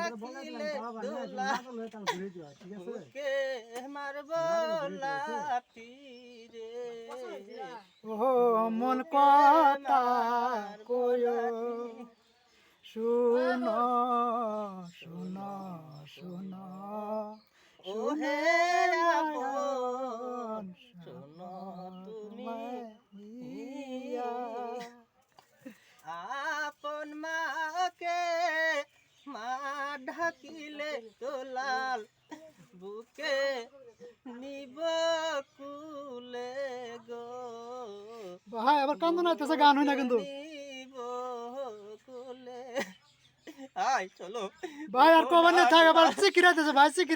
ডাকিলে দুলাল বুকে মারব লাথি রে ও মন কথা কয়ো শুনো শুনো শুনো ওহে আপন শোনো তুমি আপন মাকে মা ঢাকিলে দুলাল বুকে নিব কুলে গো ভাই আবার কান্দন আইতেছে গান হয় না কিন্তু নিব কুলে আয় চলো ভাই আর কবার না থাক আবার সিকিরাইতেছে ভাই সিকির